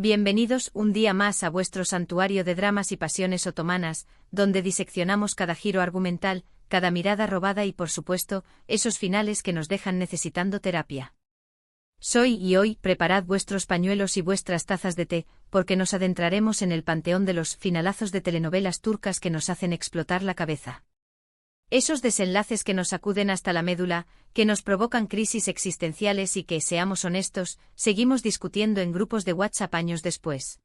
Bienvenidos un día más a vuestro santuario de dramas y pasiones otomanas, donde diseccionamos cada giro argumental, cada mirada robada y por supuesto, esos finales que nos dejan necesitando terapia. Soy y hoy preparad vuestros pañuelos y vuestras tazas de té, porque nos adentraremos en el panteón de los finalazos de telenovelas turcas que nos hacen explotar la cabeza. Esos desenlaces que nos sacuden hasta la médula, que nos provocan crisis existenciales y que, seamos honestos, seguimos discutiendo en grupos de WhatsApp años después.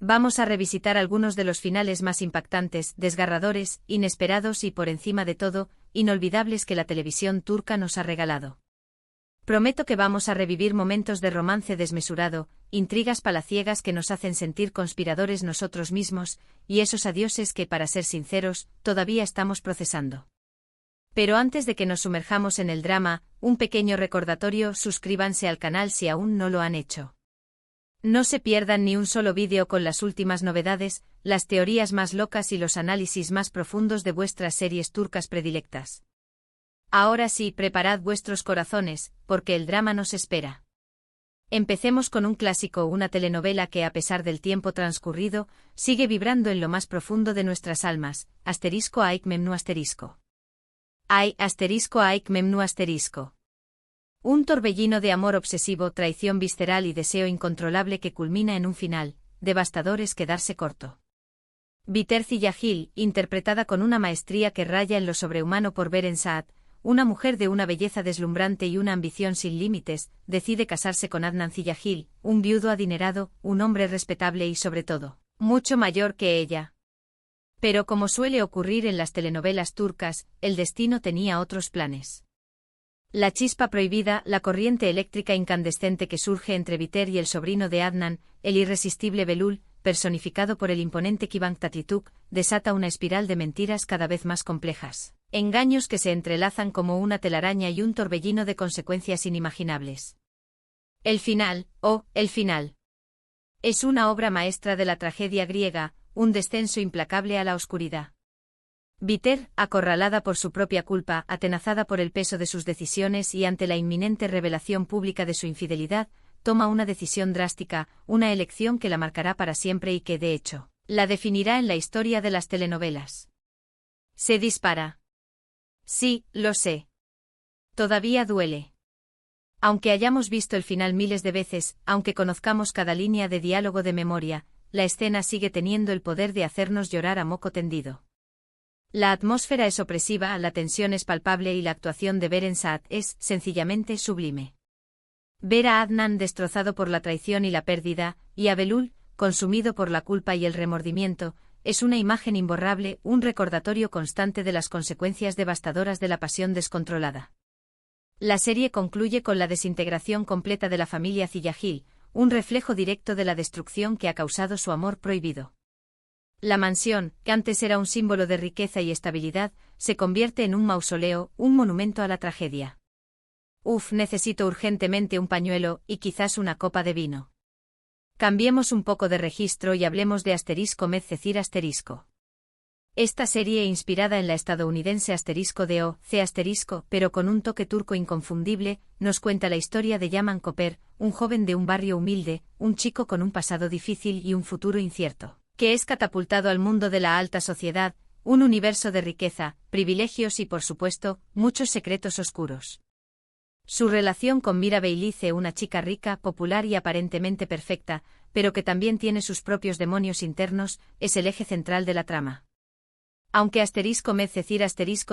Vamos a revisitar algunos de los finales más impactantes, desgarradores, inesperados y, por encima de todo, inolvidables que la televisión turca nos ha regalado. Prometo que vamos a revivir momentos de romance desmesurado, intrigas palaciegas que nos hacen sentir conspiradores nosotros mismos, y esos adioses que, para ser sinceros, todavía estamos procesando. Pero antes de que nos sumerjamos en el drama, un pequeño recordatorio: suscríbanse al canal si aún no lo han hecho. No se pierdan ni un solo vídeo con las últimas novedades, las teorías más locas y los análisis más profundos de vuestras series turcas predilectas. Ahora sí, preparad vuestros corazones, porque el drama nos espera. Empecemos con un clásico, una telenovela que, a pesar del tiempo transcurrido, sigue vibrando en lo más profundo de nuestras almas. Aik Memnu asterisco. Aik Memnu asterisco. Un torbellino de amor obsesivo, traición visceral y deseo incontrolable que culmina en un final devastador es quedarse corto. Biter Ziyagil, interpretada con una maestría que raya en lo sobrehumano por Beren Saat, una mujer de una belleza deslumbrante y una ambición sin límites, decide casarse con Adnan Ziyagil, un viudo adinerado, un hombre respetable y sobre todo, mucho mayor que ella. Pero como suele ocurrir en las telenovelas turcas, el destino tenía otros planes. La chispa prohibida, la corriente eléctrica incandescente que surge entre Biter y el sobrino de Adnan, el irresistible Belul, personificado por el imponente Kıvanç Tatlıtuğ, desata una espiral de mentiras cada vez más complejas. Engaños que se entrelazan como una telaraña y un torbellino de consecuencias inimaginables. El final, el final. Es una obra maestra de la tragedia griega, un descenso implacable a la oscuridad. Biter, acorralada por su propia culpa, atenazada por el peso de sus decisiones y ante la inminente revelación pública de su infidelidad, toma una decisión drástica, una elección que la marcará para siempre y que, de hecho, la definirá en la historia de las telenovelas. Se dispara. Sí, lo sé. Todavía duele. Aunque hayamos visto el final miles de veces, aunque conozcamos cada línea de diálogo de memoria, la escena sigue teniendo el poder de hacernos llorar a moco tendido. La atmósfera es opresiva, la tensión es palpable y la actuación de Beren Saat es, sencillamente, sublime. Ver a Adnan destrozado por la traición y la pérdida, y a Belul, consumido por la culpa y el remordimiento, es una imagen imborrable, un recordatorio constante de las consecuencias devastadoras de la pasión descontrolada. La serie concluye con la desintegración completa de la familia Ziyagil, un reflejo directo de la destrucción que ha causado su amor prohibido. La mansión, que antes era un símbolo de riqueza y estabilidad, se convierte en un mausoleo, un monumento a la tragedia. Necesito urgentemente un pañuelo y quizás una copa de vino. Cambiemos un poco de registro y hablemos de *Medcezir*. Esta serie, inspirada en la estadounidense *C*, pero con un toque turco inconfundible, nos cuenta la historia de Yaman Koper, un joven de un barrio humilde, un chico con un pasado difícil y un futuro incierto, que es catapultado al mundo de la alta sociedad, un universo de riqueza, privilegios y, por supuesto, muchos secretos oscuros. Su relación con Mira Beylice, una chica rica, popular y aparentemente perfecta, pero que también tiene sus propios demonios internos, es el eje central de la trama. Aunque *Medcezir*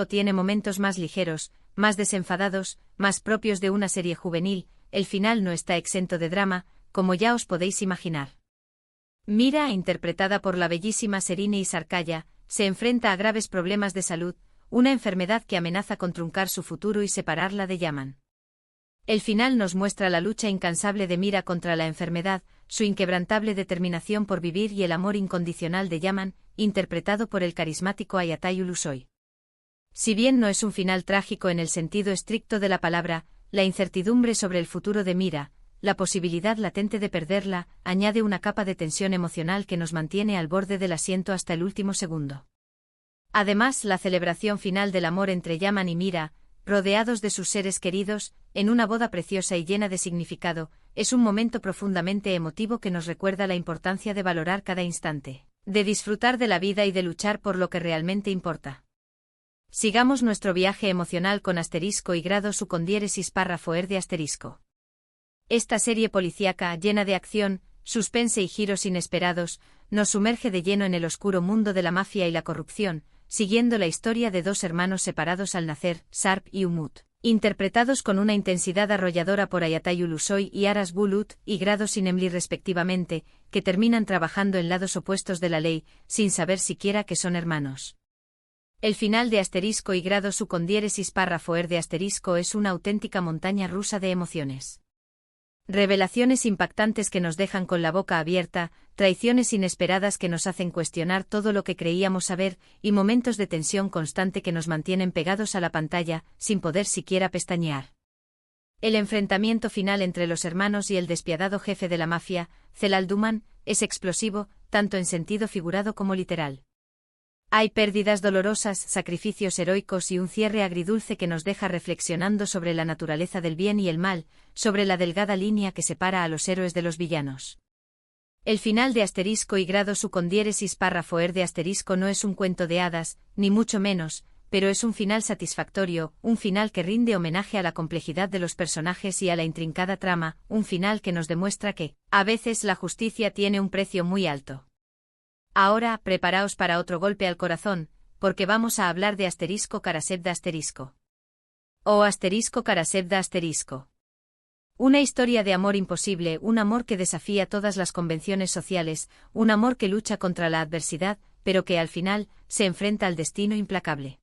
tiene momentos más ligeros, más desenfadados, más propios de una serie juvenil, el final no está exento de drama, como ya os podéis imaginar. Mira, interpretada por la bellísima Serine Isarkaya, se enfrenta a graves problemas de salud, una enfermedad que amenaza con truncar su futuro y separarla de Yaman. El final nos muestra la lucha incansable de Mira contra la enfermedad, su inquebrantable determinación por vivir y el amor incondicional de Yaman, interpretado por el carismático Ayatay Ulusoy. Si bien no es un final trágico en el sentido estricto de la palabra, la incertidumbre sobre el futuro de Mira, la posibilidad latente de perderla, añade una capa de tensión emocional que nos mantiene al borde del asiento hasta el último segundo. Además, la celebración final del amor entre Yaman y Mira, rodeados de sus seres queridos, en una boda preciosa y llena de significado, es un momento profundamente emotivo que nos recuerda la importancia de valorar cada instante, de disfrutar de la vida y de luchar por lo que realmente importa. Sigamos nuestro viaje emocional con asterisco y grado su con diéresis párrafo de asterisco. Esta serie policíaca, llena de acción, suspense y giros inesperados, nos sumerge de lleno en el oscuro mundo de la mafia y la corrupción, siguiendo la historia de dos hermanos separados al nacer, Sharp y Umut, interpretados con una intensidad arrolladora por Ayatay Ulusoy y Aras Bulut, y Grado Sinemli respectivamente, que terminan trabajando en lados opuestos de la ley, sin saber siquiera que son hermanos. El final de asterisco y grado su con diéresis párrafo de asterisco es una auténtica montaña rusa de emociones. Revelaciones impactantes que nos dejan con la boca abierta, traiciones inesperadas que nos hacen cuestionar todo lo que creíamos saber, y momentos de tensión constante que nos mantienen pegados a la pantalla, sin poder siquiera pestañear. El enfrentamiento final entre los hermanos y el despiadado jefe de la mafia, Celal Duman, es explosivo, tanto en sentido figurado como literal. Hay pérdidas dolorosas, sacrificios heroicos y un cierre agridulce que nos deja reflexionando sobre la naturaleza del bien y el mal, sobre la delgada línea que separa a los héroes de los villanos. El final de asterisco y grado su con diéresis párrafo de asterisco no es un cuento de hadas, ni mucho menos, pero es un final satisfactorio, un final que rinde homenaje a la complejidad de los personajes y a la intrincada trama, un final que nos demuestra que, a veces la justicia tiene un precio muy alto. Ahora, preparaos para otro golpe al corazón, porque vamos a hablar de asterisco Karasevda asterisco. O asterisco Karasevda asterisco. Una historia de amor imposible, un amor que desafía todas las convenciones sociales, un amor que lucha contra la adversidad, pero que al final, se enfrenta al destino implacable.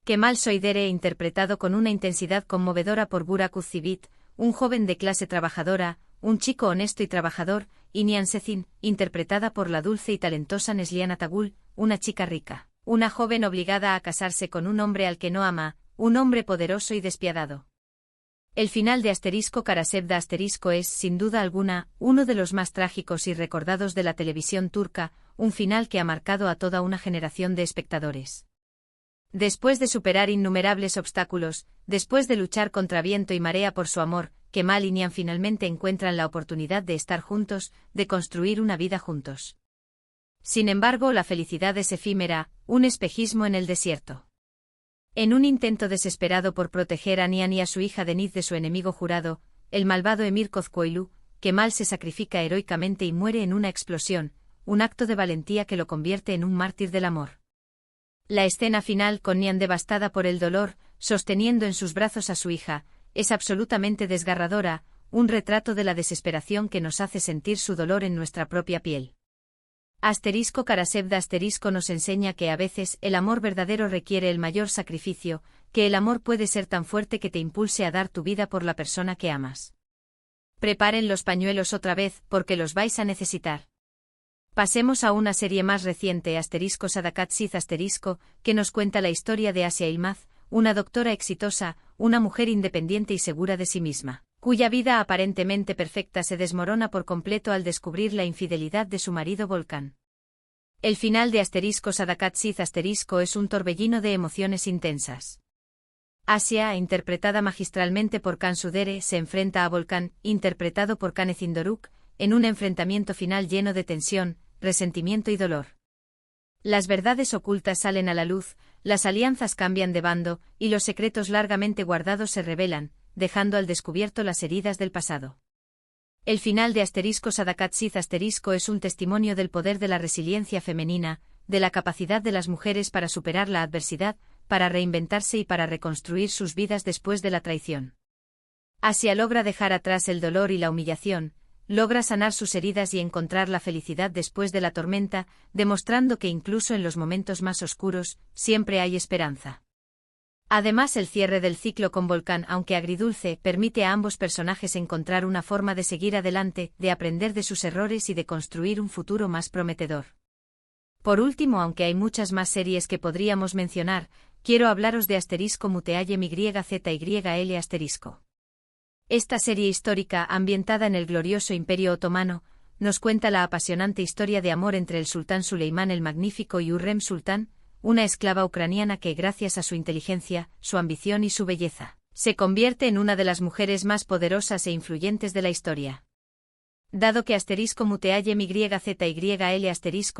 Kemal Soydere interpretado con una intensidad conmovedora por Burak Uzcivit, un joven de clase trabajadora, un chico honesto y trabajador, y Nihan Sezin, interpretada por la dulce y talentosa Neslihan Atagul, una chica rica, una joven obligada a casarse con un hombre al que no ama, un hombre poderoso y despiadado. El final de asterisco Karasevda asterisco es, sin duda alguna, uno de los más trágicos y recordados de la televisión turca, un final que ha marcado a toda una generación de espectadores. Después de superar innumerables obstáculos, después de luchar contra viento y marea por su amor, Kemal y Nihan finalmente encuentran la oportunidad de estar juntos, de construir una vida juntos. Sin embargo, la felicidad es efímera, un espejismo en el desierto. En un intento desesperado por proteger a Nihan y a su hija Deniz de su enemigo jurado, el malvado Emir Kozkoylu, Kemal se sacrifica heroicamente y muere en una explosión, un acto de valentía que lo convierte en un mártir del amor. La escena final con Nihan devastada por el dolor, sosteniendo en sus brazos a su hija, es absolutamente desgarradora, un retrato de la desesperación que nos hace sentir su dolor en nuestra propia piel. Asterisco Karasevda asterisco nos enseña que a veces el amor verdadero requiere el mayor sacrificio, que el amor puede ser tan fuerte que te impulse a dar tu vida por la persona que amas. Preparen los pañuelos otra vez, porque los vais a necesitar. Pasemos a una serie más reciente asterisco Sadakat Siz asterisco, que nos cuenta la historia de Asia Ilmaz, una doctora exitosa, una mujer independiente y segura de sí misma, cuya vida aparentemente perfecta se desmorona por completo al descubrir la infidelidad de su marido Volkan. El final de asterisco Sadakat Siz asterisco es un torbellino de emociones intensas. Asia, interpretada magistralmente por Can Sudere, se enfrenta a Volkan, interpretado por Canezin Doruk, en un enfrentamiento final lleno de tensión, resentimiento y dolor. Las verdades ocultas salen a la luz, las alianzas cambian de bando, y los secretos largamente guardados se revelan, dejando al descubierto las heridas del pasado. El final de asterisco Sadakat Siz asterisco es un testimonio del poder de la resiliencia femenina, de la capacidad de las mujeres para superar la adversidad, para reinventarse y para reconstruir sus vidas después de la traición. Asia logra dejar atrás el dolor y la humillación, logra sanar sus heridas y encontrar la felicidad después de la tormenta, demostrando que incluso en los momentos más oscuros, siempre hay esperanza. Además, el cierre del ciclo con Volkan, aunque agridulce, permite a ambos personajes encontrar una forma de seguir adelante, de aprender de sus errores y de construir un futuro más prometedor. Por último, aunque hay muchas más series que podríamos mencionar, quiero hablaros de asterisco Muteayem YZYL asterisco. Esta serie histórica, ambientada en el glorioso Imperio Otomano, nos cuenta la apasionante historia de amor entre el sultán Suleimán el Magnífico y Hürrem Sultán, una esclava ucraniana que, gracias a su inteligencia, su ambición y su belleza, Se convierte en una de las mujeres más poderosas e influyentes de la historia. Dado que *MYZYL*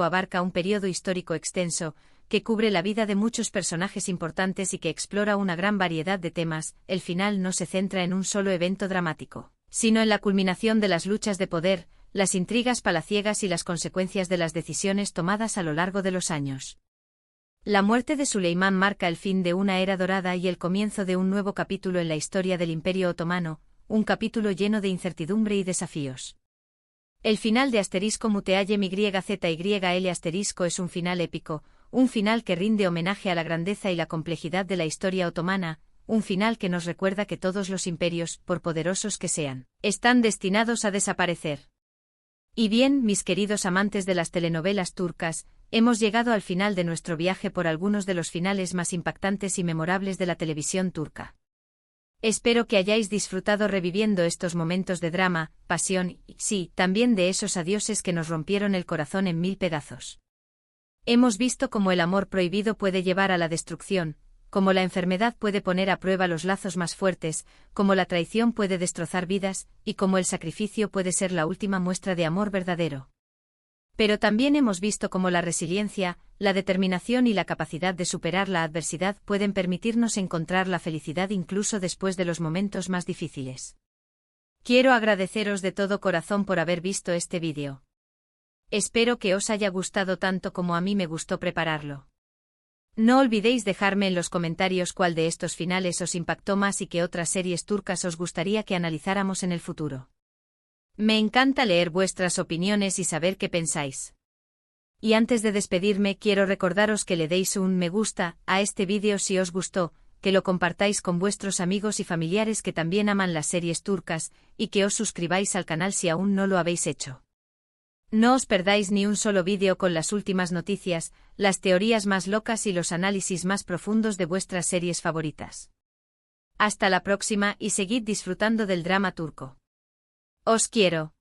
abarca un periodo histórico extenso, que cubre la vida de muchos personajes importantes y que explora una gran variedad de temas, el final no se centra en un solo evento dramático, sino en la culminación de las luchas de poder, las intrigas palaciegas y las consecuencias de las decisiones tomadas a lo largo de los años. La muerte de Suleimán marca el fin de una era dorada y el comienzo de un nuevo capítulo en la historia del Imperio Otomano, un capítulo lleno de incertidumbre y desafíos. El final de *MYZYL* es un final épico, un final que rinde homenaje a la grandeza y la complejidad de la historia otomana, un final que nos recuerda que todos los imperios, por poderosos que sean, están destinados a desaparecer. Y bien, mis queridos amantes de las telenovelas turcas, hemos llegado al final de nuestro viaje por algunos de los finales más impactantes y memorables de la televisión turca. Espero que hayáis disfrutado reviviendo estos momentos de drama, pasión y, sí, también de esos adioses que nos rompieron el corazón en 1000 pedazos. Hemos visto cómo el amor prohibido puede llevar a la destrucción, cómo la enfermedad puede poner a prueba los lazos más fuertes, cómo la traición puede destrozar vidas, y cómo el sacrificio puede ser la última muestra de amor verdadero. Pero también hemos visto cómo la resiliencia, la determinación y la capacidad de superar la adversidad pueden permitirnos encontrar la felicidad incluso después de los momentos más difíciles. Quiero agradeceros de todo corazón por haber visto este vídeo. Espero que os haya gustado tanto como a mí me gustó prepararlo. No olvidéis dejarme en los comentarios cuál de estos finales os impactó más y qué otras series turcas os gustaría que analizáramos en el futuro. Me encanta leer vuestras opiniones y saber qué pensáis. Y antes de despedirme quiero recordaros que le deis un me gusta a este vídeo si os gustó, que lo compartáis con vuestros amigos y familiares que también aman las series turcas, y que os suscribáis al canal si aún no lo habéis hecho. No os perdáis ni un solo vídeo con las últimas noticias, las teorías más locas y los análisis más profundos de vuestras series favoritas. Hasta la próxima y seguid disfrutando del drama turco. Os quiero.